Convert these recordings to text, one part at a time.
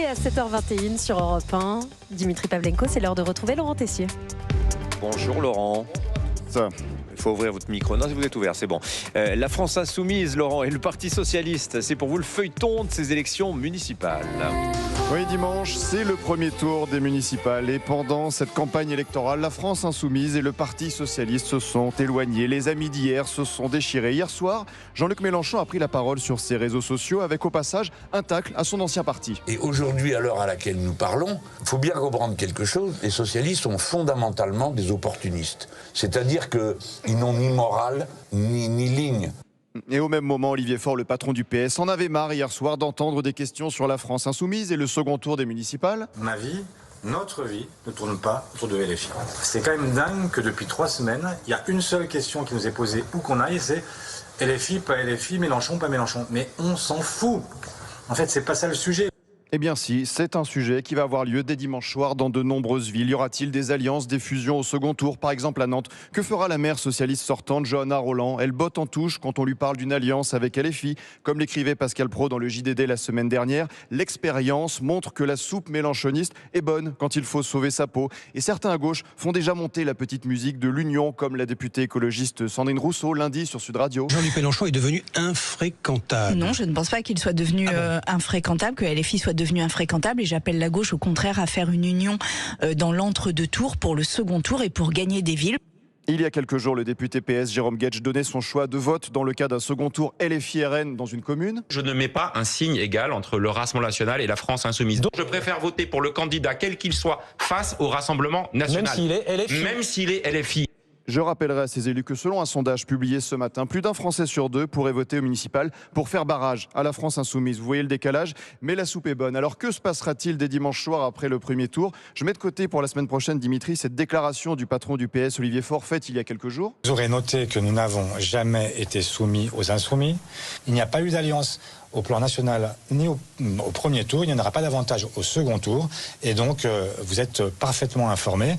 à 7h21 sur Europe 1. Dimitri Pavlenko, c'est l'heure de retrouver Laurent Tessier. Bonjour Laurent. Il faut ouvrir votre micro. Non, si vous êtes ouvert, c'est bon. La France insoumise, Laurent, et le Parti socialiste, c'est pour vous le feuilleton de ces élections municipales. Oui, dimanche, c'est le premier tour des municipales. Et pendant cette campagne électorale, la France insoumise et le Parti socialiste se sont éloignés. Les amis d'hier se sont déchirés. Hier soir, Jean-Luc Mélenchon a pris la parole sur ses réseaux sociaux avec au passage un tacle à son ancien parti. Et aujourd'hui, à l'heure à laquelle nous parlons, il faut bien comprendre quelque chose. Les socialistes sont fondamentalement des opportunistes. C'est-à-dire qu'ils n'ont ni morale, ni ligne. Et au même moment, Olivier Faure, le patron du PS, en avait marre hier soir d'entendre des questions sur la France insoumise et le second tour des municipales. Ma vie, notre vie, ne tourne pas autour de LFI. C'est quand même dingue que depuis 3 semaines, il y a une seule question qui nous est posée où qu'on aille, c'est LFI, pas LFI, Mélenchon, pas Mélenchon. Mais on s'en fout. En fait, c'est pas ça le sujet. Eh bien si, c'est un sujet qui va avoir lieu dès dimanche soir dans de nombreuses villes. Y aura-t-il des alliances, des fusions au second tour, par exemple à Nantes? Que fera la maire socialiste sortante, Johanna Rolland? Elle botte en touche quand on lui parle d'une alliance avec LFI. Comme l'écrivait Pascal Praud dans le JDD la semaine dernière, l'expérience montre que la soupe mélenchoniste est bonne quand il faut sauver sa peau. Et certains à gauche font déjà monter la petite musique de l'Union, comme la députée écologiste Sandrine Rousseau lundi sur Sud Radio. Jean-Luc Mélenchon est devenu infréquentable. Non, je ne pense pas qu'il soit devenu infréquentable, que LFI soit devenu infréquentable, et j'appelle la gauche au contraire à faire une union dans l'entre-deux tours pour le second tour et pour gagner des villes. Il y a quelques jours, le député PS Jérôme Guedj donnait son choix de vote dans le cas d'un second tour LFI-RN dans une commune. Je ne mets pas un signe égal entre le Rassemblement national et la France insoumise. Donc je préfère voter pour le candidat, quel qu'il soit, face au Rassemblement national. Même s'il est LFI. Je rappellerai à ces élus que selon un sondage publié ce matin, plus d'un Français sur 2 pourrait voter au municipal pour faire barrage à la France insoumise. Vous voyez le décalage, mais la soupe est bonne. Alors que se passera-t-il dès dimanche soir après le premier tour? Je mets de côté pour la semaine prochaine, Dimitri, cette déclaration du patron du PS, Olivier Faure, faite il y a quelques jours. Vous aurez noté que nous n'avons jamais été soumis aux insoumis. Il n'y a pas eu d'alliance au plan national ni au premier tour. Il n'y en aura pas davantage au second tour. Et donc, vous êtes parfaitement informés.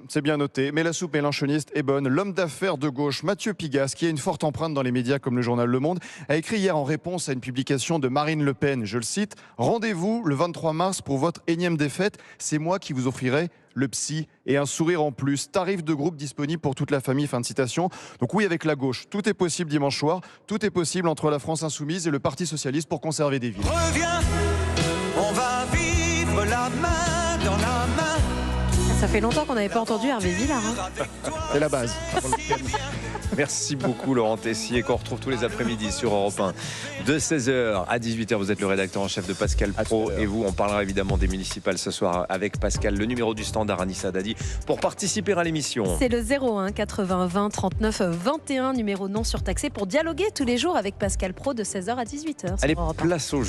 C'est bien noté, mais la soupe mélenchoniste est bonne. L'homme d'affaires de gauche, Mathieu Pigasse, qui a une forte empreinte dans les médias comme le journal Le Monde, a écrit hier en réponse à une publication de Marine Le Pen, je le cite, « Rendez-vous le 23 mars pour votre énième défaite, c'est moi qui vous offrirai le psy et un sourire en plus. Tarif de groupe disponible pour toute la famille », fin de citation. Donc oui, avec la gauche, tout est possible dimanche soir, tout est possible entre la France insoumise et le Parti socialiste pour conserver des villes. Reviens, on va vivre la main dans la main. Ça fait longtemps qu'on n'avait pas entendu Hervé Villard. C'est la base. Merci beaucoup Laurent Tessier, qu'on retrouve tous les après-midi sur Europe 1. De 16h à 18h, vous êtes le rédacteur en chef de Pascal Praud. Et vous, on parlera évidemment des municipales ce soir avec Pascal. Le numéro du standard, Anissa Dadi, pour participer à l'émission. C'est le 01 80 20 39 21, numéro non surtaxé, pour dialoguer tous les jours avec Pascal Praud de 16h à 18h. Allez, place au jeu.